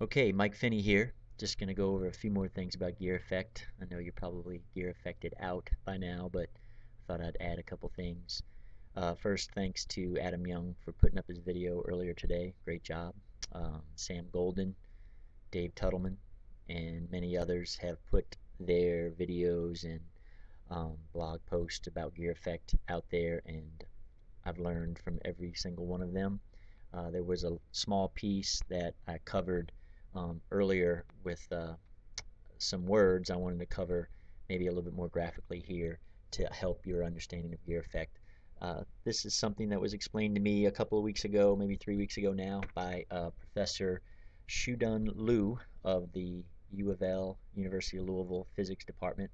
Okay, Mike Finney here. Just going to go over a few more things about gear effect. I know you're probably gear effected out by now, but I thought I'd add a couple things. First, thanks to Adam Young for putting up his video earlier today. Great job. Sam Golden, Dave Tuttleman, and many others have put their videos and blog posts about gear effect out there, and I've learned from every single one of them. There was a small piece that I covered earlier with some words I wanted to cover maybe a little bit more graphically here to help your understanding of gear effect. This is something that was explained to me a couple of weeks ago, maybe 3 weeks ago now, by Professor Shudun Liu of the U of L, University of Louisville Physics Department.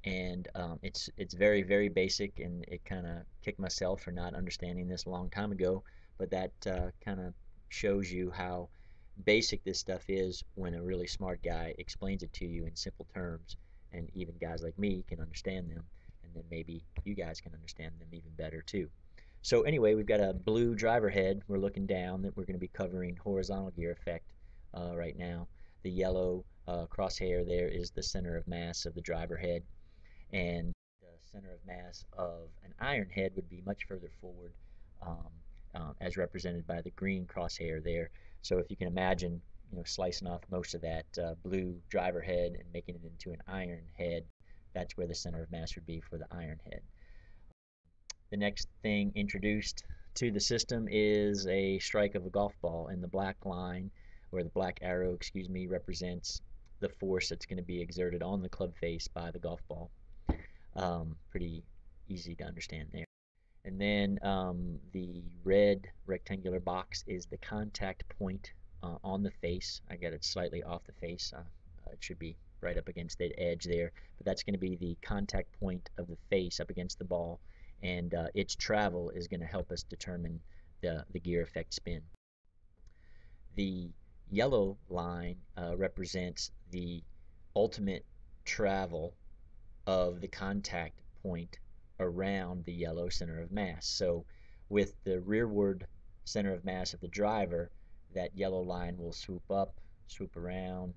And it's very basic, and it kind of kicked myself for not understanding this a long time ago. But that kind of shows you how basic this stuff is when a really smart guy explains it to you in simple terms, and even guys like me can understand them, and then maybe you guys can understand them even better too. So anyway, we've got a blue driver head. We're looking down that we're going to be covering horizontal gear effect right now. The yellow crosshair there is the center of mass of the driver head, and the center of mass of an iron head would be much further forward, um, as represented by the green crosshair there. So if you can imagine, slicing off most of that blue driver head and making it into an iron head, that's where the center of mass would be for the iron head. The next thing introduced to the system is a strike of a golf ball, and the black line, or the black arrow, excuse me, represents the force that's going to be exerted on the club face by the golf ball. Pretty easy to understand there. And then the red rectangular box is the contact point on the face. I got it slightly off the face. It should be right up against the edge there, but that's going to be the contact point of the face up against the ball, and its travel is going to help us determine the gear effect spin. The yellow line represents the ultimate travel of the contact point around the yellow center of mass. So with the rearward center of mass of the driver, that yellow line will swoop up, swoop around,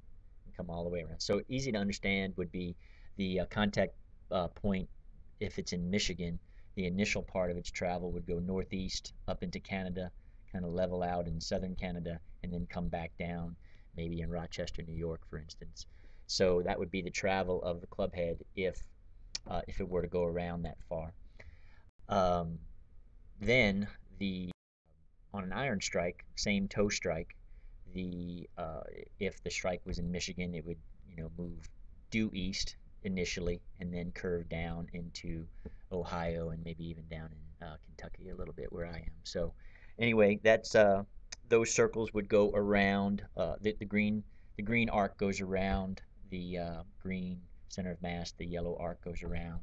and come all the way around. So easy to understand would be the contact point. If it's in Michigan, the initial part of its travel would go northeast up into Canada, kind of level out in southern Canada, and then come back down, maybe in Rochester, New York, for instance. So that would be the travel of the club head if it were to go around that far. Um, then the on an iron strike, same toe strike, the if the strike was in Michigan, it would move due east initially, and then curve down into Ohio, and maybe even down in Kentucky a little bit where I am. So anyway, that's those circles would go around the green arc goes around the green center of mass. The yellow arc goes around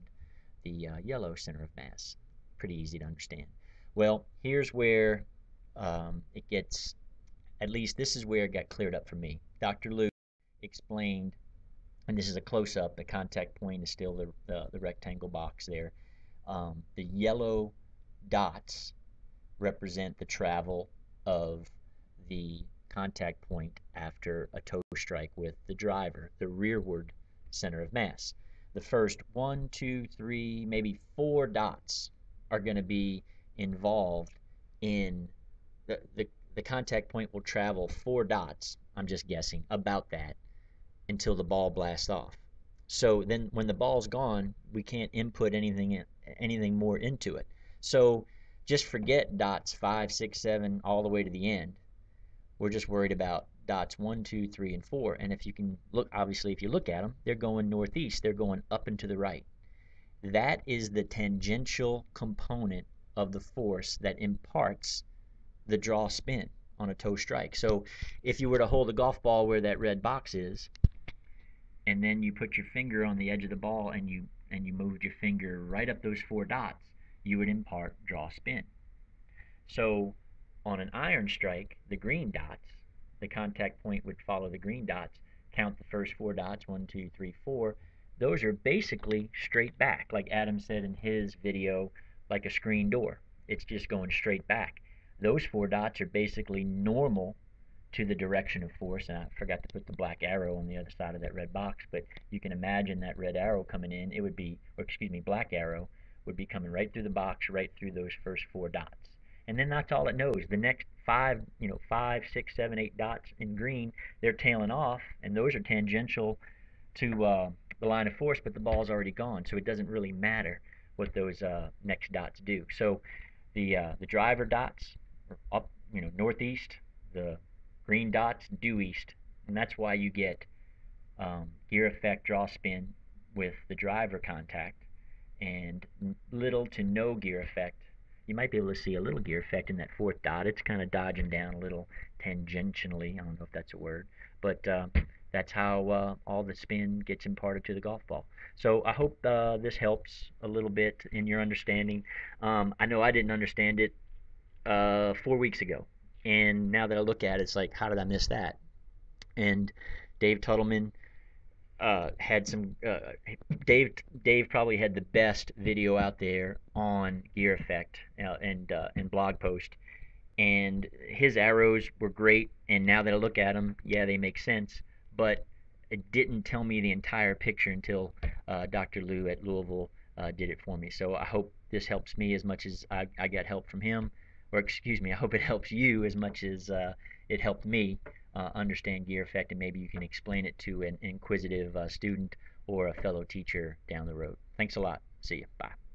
the yellow center of mass. Pretty easy to understand. Well, here's where it gets, at least this is where it got cleared up for me. Dr. Liu explained, and this is a close-up, the contact point is still the rectangle box there. The yellow dots represent the travel of the contact point after a toe strike with the driver, the rearward center of mass. The first 1, 2, 3, maybe 4 dots are going to be involved in the contact point will travel 4 dots, I'm just guessing, about that, until the ball blasts off. So then when the ball's gone, we can't input anything more into it. So just forget dots 5, 6, 7 all the way to the end. We're just worried about dots 1, 2, 3, and 4. And if you can look, obviously, if you look at them, they're going northeast. They're going up and to the right. That is the tangential component of the force that imparts the draw spin on a toe strike. So if you were to hold a golf ball where that red box is, and then you put your finger on the edge of the ball, and you moved your finger right up those 4 dots, you would impart draw spin. So on an iron strike, the green dots, the contact point would follow the green dots, count the first 4 dots, 1, 2, 3, 4. Those are basically straight back, like Adam said in his video, like a screen door. It's just going straight back. Those 4 dots are basically normal to the direction of force. And I forgot to put the black arrow on the other side of that red box, but you can imagine that red arrow coming in. It would be, or excuse me, black arrow would be coming right through the box, right through those first four dots. And then that's all it knows. The next five, five, six, seven, eight dots in green, they're tailing off, and those are tangential to the line of force, but the ball's already gone, so it doesn't really matter what those next dots do. So the driver dots are up, northeast. The green dots due east, and that's why you get gear effect draw spin with the driver contact, and little to no gear effect. You might be able to see a little gear effect in that fourth dot. It's kind of dodging down a little tangentially. I don't know if that's a word, but that's how all the spin gets imparted to the golf ball. So I hope this helps a little bit in your understanding. I know I didn't understand it 4 weeks ago, and now that I look at it, it's like, how did I miss that? And Dave Tuttleman had some. Dave probably had the best video out there on gear effect and blog post, and his arrows were great. And now that I look at them, yeah, they make sense, but it didn't tell me the entire picture until Dr. Lou at Louisville did it for me. So I hope this helps me as much as I got help from him, or excuse me, I hope it helps you as much as it helped me understand gear effect, and maybe you can explain it to an inquisitive student or a fellow teacher down the road. Thanks a lot. See you. Bye.